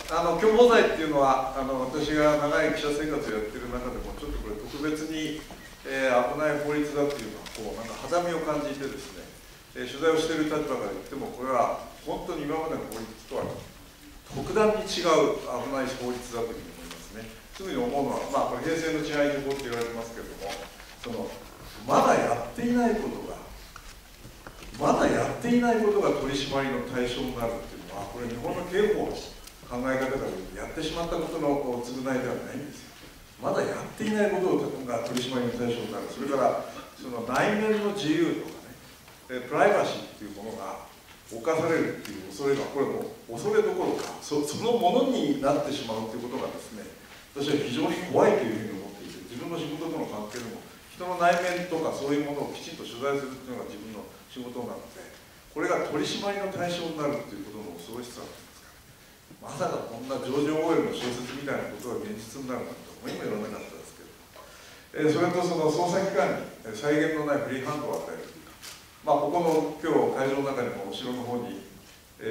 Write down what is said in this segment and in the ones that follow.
共謀罪っていうのは私が長い記者生活をやってる中でもちょっとこれ特別に、危ない法律だっていうのはこうなんかはざみを感じてですね、取材をしている立場から言ってもこれは本当に今までの法律とは特段に違う危ない法律だというふうに思いますね。すぐに思うのは、これ平成の治安維持法って言われてますけれども、まだやっていないことが取り締まりの対象になるっていうのは、これ日本の刑法の考え方から言うとやってしまったことの償いではないんですよ。まだやっていないことが取り締まりの対象になる。それからその内面の自由とかね、プライバシーっていうものが侵されるっていう恐れが、これも恐れどころかそのものになってしまうということがですね、私は非常に怖いというふうに思っていて、自分の仕事との関係でも人の内面とかそういうものをきちんと取材するというのが自分の仕事なので、これが取り締まりの対象になるということの恐ろしさなんですか。まさかこんなジョージ・オーウェルの小説みたいなことが現実になるなんて思いもよらなかったですけど、それとその捜査機関に際限のないフリーハンドを与えるというか、ここの今日会場の中にも後ろの方に、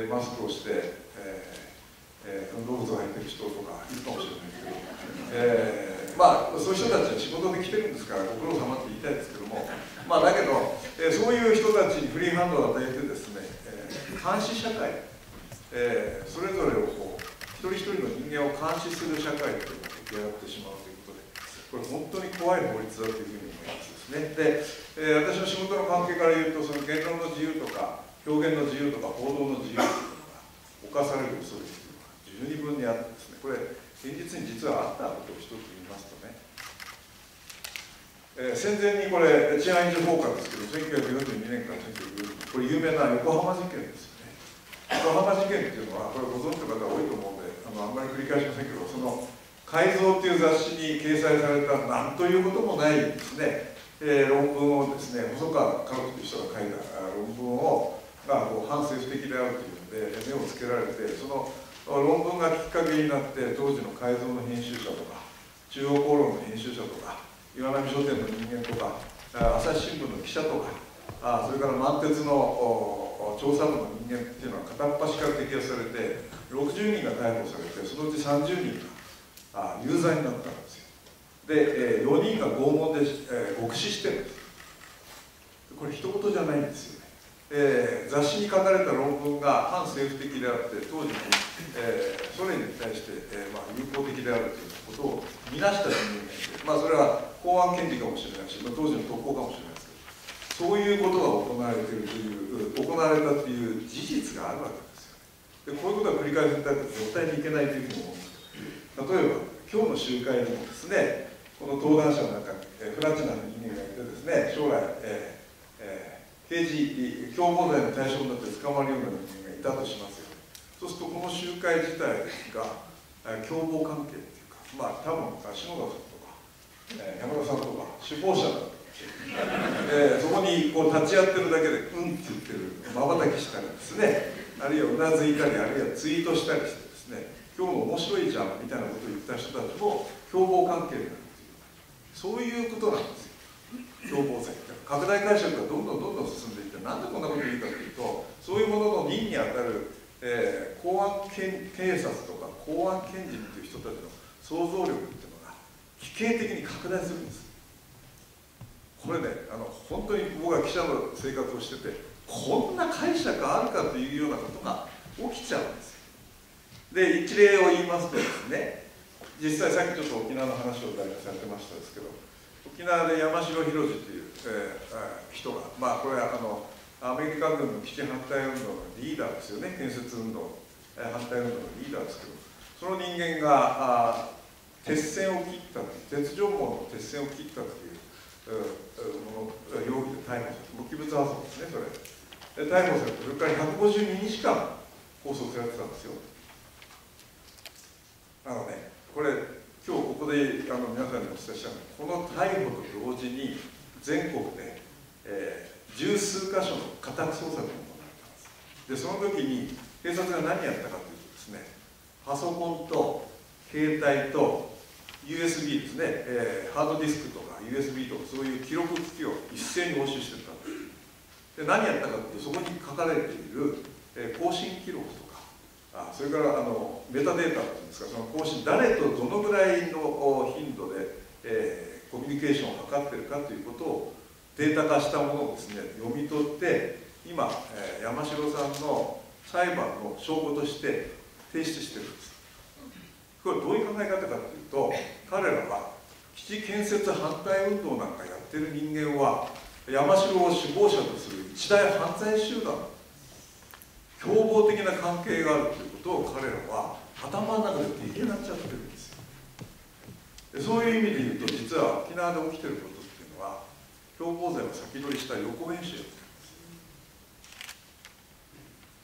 マスクをして、運動靴を履いてる人とかいるかもしれないけど、そういう人たちは仕事で来てるんですからご苦労様って言いたいですけども、だけど、そういう人たちにフリーハンドを与えてですね、監視社会、それぞれをこう一人一人の人間を監視する社会というのが出来上がってしまうということで、これ本当に怖い法律だというふうに思いますですね。で、私の仕事の関係から言うと、その言論の自由とか表現の自由とか報道の自由というのが犯される恐れというのが十二分にあってですね、これ現実に実はあったことを一つ言いますとね、戦前にこれ治安維持法下ですけど、1942年から1942年、これ有名な横浜事件ですよね。横浜事件っていうのは、これご存知の方多いと思うので、あんまり繰り返しませんけど、その改造っていう雑誌に掲載されたなんということもないですね、論文をですね、細川家族という人が書いた論文が反政府的であるというので目をつけられて、その論文がきっかけになって当時の改造の編集者とか中央公論の編集者とか岩波書店の人間とか朝日新聞の記者とかそれから満鉄の調査部の人間っていうのは片っ端から摘発されて60人が逮捕されて、そのうち30人が有罪になったんですよ。で、4人が拷問で獄死してるんです。これ一言じゃないんですよね。雑誌に書かれた論文が反政府的であって、当時の、ソ連に対して、友好的であるということを見なした人間で、それは公安検事かもしれないし、当時の特攻かもしれないですけど、そういうことが行われているという、行われたという事実があるわけですよね。で、こういうことが繰り返されたら絶対にいけないというふうに思うんですよ。例えば、今日の集会にもですね、この登壇者の中に、フラチナの人間がいてですね、将来、刑事共謀罪の対象になって捕まるような人間がいたとしますよね。そうするとこの集会自体が共謀関係っていうか、多分篠田さんとか、山田さんとか首謀者だとそこにこう立ち会ってるだけで「うん」って言ってる、まばたきしたりですね、あるいはうなずいたり、あるいはツイートしたりしてですね、今日も面白いじゃんみたいなことを言った人たちも共謀関係になるっていう、そういうことなんですよ。共謀罪拡大解釈がどんどん進んでいって、なんでこんなことを言うかというと、そういうものの任にあたる、公安警察とか公安検事っていう人たちの想像力っていうのが奇形的に拡大するんです。これね、本当に僕は記者の生活をしてて、こんな解釈あるかというようなことが起きちゃうんですよ。で、一例を言いますとですね、実際さっきちょっと沖縄の話を誰かされてましたですけど、沖縄で山城宏次という、人が、これはアメリカ軍の基地反対運動のリーダーですよね、建設運動、反対運動のリーダーですけど、その人間が鉄線を切った、鉄条網の鉄線を切ったという容疑で逮捕されて、無機物破損ですね、それ。で、逮捕されて、それから152日間拘束されてたんですよ。これ、今日ここで皆さんにお伝えしたのは、この逮捕と同時に全国で、十数箇所の家宅捜索が行われたんです。で、その時に警察が何やったかというとですね、パソコンと携帯と USB ですね、ハードディスクとか USB とかそういう記録機器を一斉に押収してたんです。で、何やったかというと、そこに書かれている、更新記録とか、それからメタデータっていうんですか、その更新、誰とどのぐらいの頻度で、コミュニケーションを図っているかということをデータ化したものをですね、読み取って、今、山城さんの裁判の証拠として提出してるんです。これどういう考え方かというと、彼らは基地建設反対運動なんかやってる人間は山城を首謀者とする一大犯罪集団、凶暴的な関係があるということを彼らは頭の中で出来上がっちゃってるんですよ。でそういう意味で言うと、実は沖縄で起きてることっていうのは共謀罪を先取りした予行演習やってるん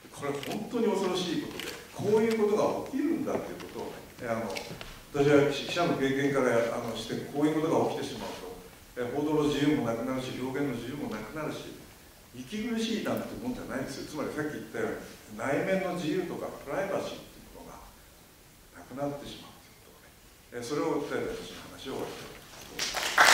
です。これは本当に恐ろしいことで、こういうことが起きるんだということをね、私は記者の経験からしてこういうことが起きてしまうと、報道の自由もなくなるし、表現の自由もなくなるし、息苦しいなんてもんじゃないんですよ。つまりさっき言ったように内面の自由とかプライバシーっていうものがなくなってしまうということね、それを訴えた私の話を終わりたいと思います。